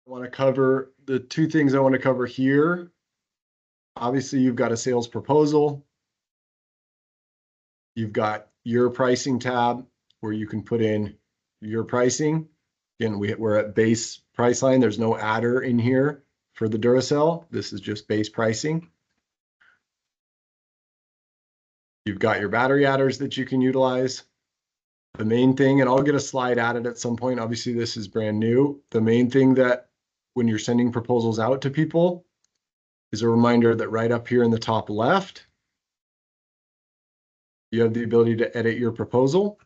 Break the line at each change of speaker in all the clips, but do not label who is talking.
I want to cover the two things I want to cover here. Obviously, you've got a sales proposal. You've got your pricing tab where you can put in your pricing. Again, we're at base price line. There's no adder in here for the Duracell. This is just base pricing. You've got your battery adders that you can utilize. The main thing, and I'll get a slide added at some point. Obviously, this is brand new. The main thing that when you're sending proposals out to people is a reminder that right up here in the top left, you have the ability to edit your proposal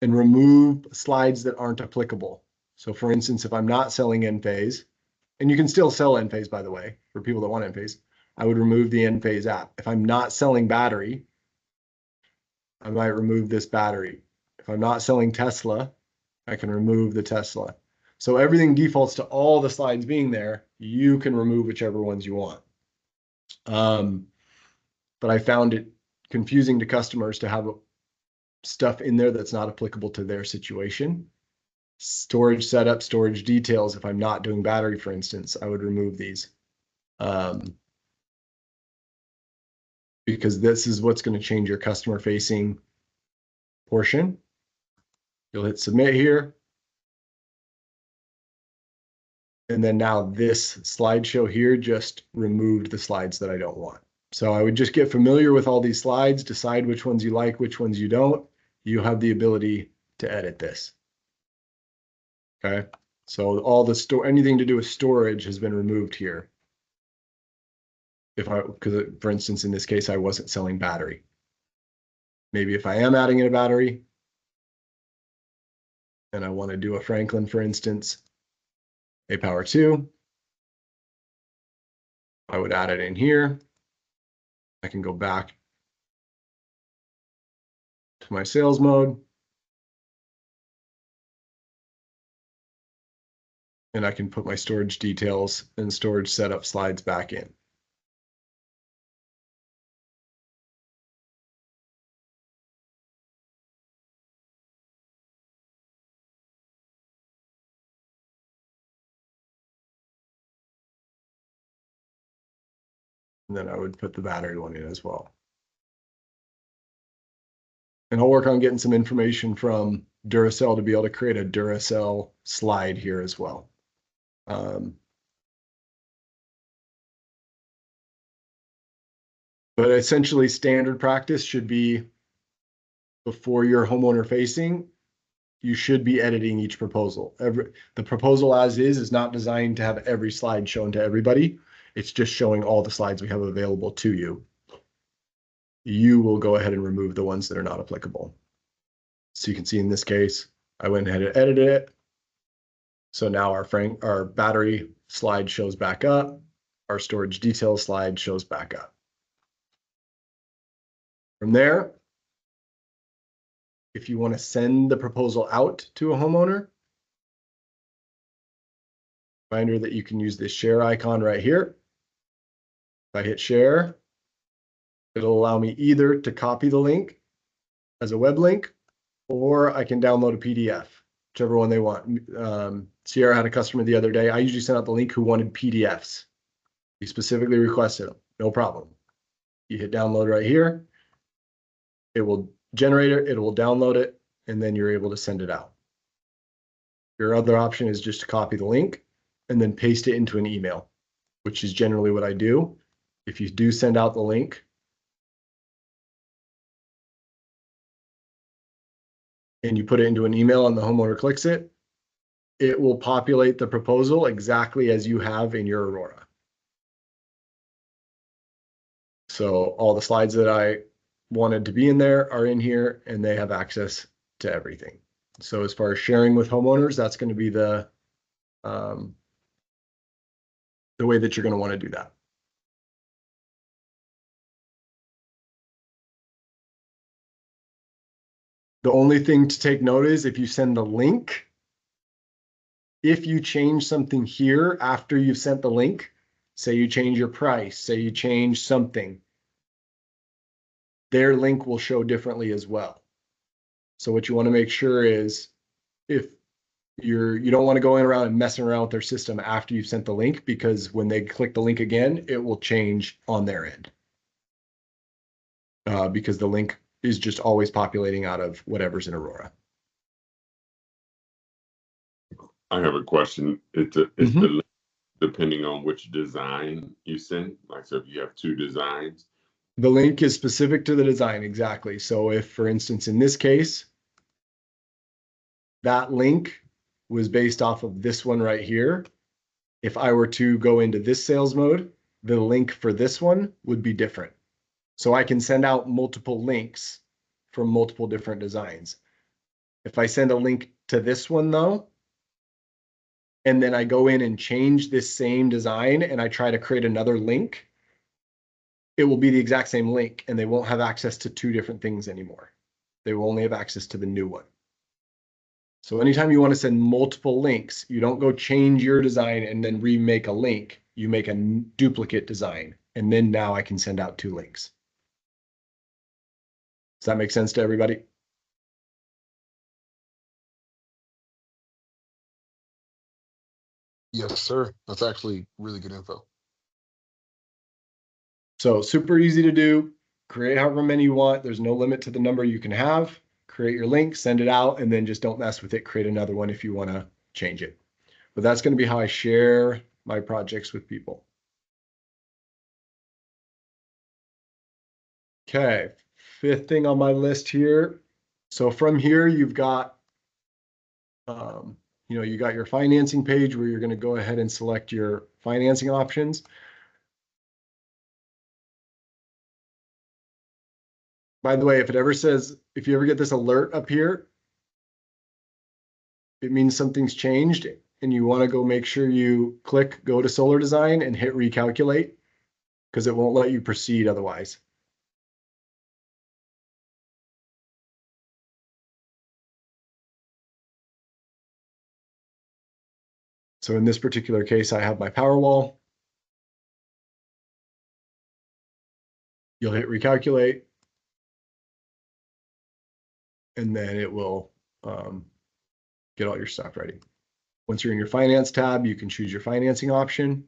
and remove slides that aren't applicable. So for instance, if I'm not selling Enphase, and you can still sell Enphase, by the way, for people that want Enphase, I would remove the Enphase app. If I'm not selling battery, I might remove this battery. If I'm not selling Tesla, I can remove the Tesla. So everything defaults to all the slides being there. You can remove whichever ones you want. But I found it confusing to customers to have stuff in there that's not applicable to their situation. Storage setup, storage details. If I'm not doing battery, for instance, I would remove these. Because this is what's going to change your customer facing portion. You'll hit submit here. And then now this slideshow here just removed the slides that I don't want. So I would just get familiar with all these slides, decide which ones you like, which ones you don't. You have the ability to edit this. Okay, so all the anything to do with storage has been removed here. Because for instance, in this case, I wasn't selling battery. Maybe if I am adding in a battery and I want to do a Franklin, for instance, a power 2, I would add it in here. I can go back to my sales mode. And I can put my storage details and storage setup slides back in. And then I would put the battery one in as well. And I'll work on getting some information from Duracell to be able to create a Duracell slide here as well. But essentially standard practice should be before you're homeowner facing, you should be editing each proposal. The proposal as is not designed to have every slide shown to everybody. It's just showing all the slides we have available to you. You will go ahead and remove the ones that are not applicable. So you can see in this case, I went ahead and edited it. So now our battery slide shows back up. Our storage details slide shows back up. From there, if you want to send the proposal out to a homeowner, reminder that you can use this share icon right here. If I hit share, it'll allow me either to copy the link as a web link, or I can download a PDF, whichever one they want. Sierra had a customer the other day. I usually sent out the link who wanted PDFs. He specifically requested them, no problem. You hit download right here. It will generate it, it will download it, and then you're able to send it out. Your other option is just to copy the link and then paste it into an email, which is generally what I do. If you do send out the link, and you put it into an email and the homeowner clicks it, it will populate the proposal exactly as you have in your Aurora. So all the slides that I wanted to be in there are in here, and they have access to everything. So as far as sharing with homeowners, that's going to be the way that you're going to want to do that. The only thing to take note is if you send the link, if you change something here after you've sent the link, say you change your price, say you change something, their link will show differently as well. So what you want to make sure is if You don't want to go in around and messing around with their system after you've sent the link, because when they click the link again, it will change on their end. Because the link is just always populating out of whatever's in Aurora.
I have a question. It's the link depending on which design you send. Like, so if you have two designs.
The link is specific to the design, exactly. So if, for instance, in this case, that link was based off of this one right here, if I were to go into this sales mode, the link for this one would be different. So I can send out multiple links from multiple different designs. If I send a link to this one though, and then I go in and change this same design and I try to create another link, it will be the exact same link and they won't have access to two different things anymore. They will only have access to the new one. So anytime you want to send multiple links, you don't go change your design and then remake a link. You make a duplicate design, and then now I can send out two links. Does that make sense to everybody?
Yes, sir. That's actually really good info.
So super easy to do. Create however many you want. There's no limit to the number you can have. Create your link, send it out, and then just don't mess with it. Create another one if you want to change it. But that's going to be how I share my projects with people. Okay, fifth thing on my list here. So from here, you've got, you got your financing page where you're going to go ahead and select your financing options. By the way, if you ever get this alert up here, it means something's changed and you want to go make sure you click go to solar design and hit recalculate, because it won't let you proceed otherwise. So in this particular case, I have my Powerwall. You'll hit recalculate, and then it will get all your stuff ready. Once you're in your finance tab, you can choose your financing option.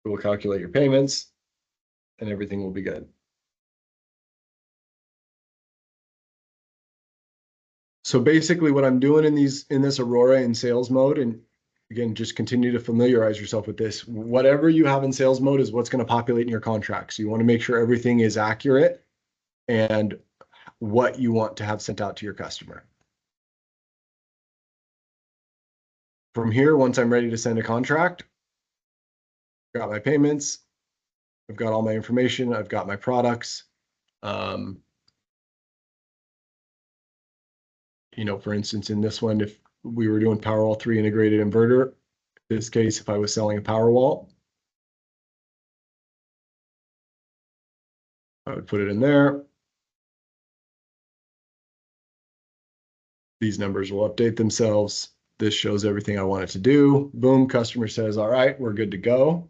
It will calculate your payments and everything will be good. So basically what I'm doing in this Aurora in sales mode, and again, just continue to familiarize yourself with this. Whatever you have in sales mode is what's going to populate in your contract. So you want to make sure everything is accurate and what you want to have sent out to your customer. From here, once I'm ready to send a contract, I've got my payments, I've got all my information, I've got my products. For instance, in this one, if we were doing Powerwall 3 integrated inverter, in this case, if I was selling a Powerwall, I would put it in there. These numbers will update themselves. This shows everything I want it to do. Boom, customer says, all right, we're good to go.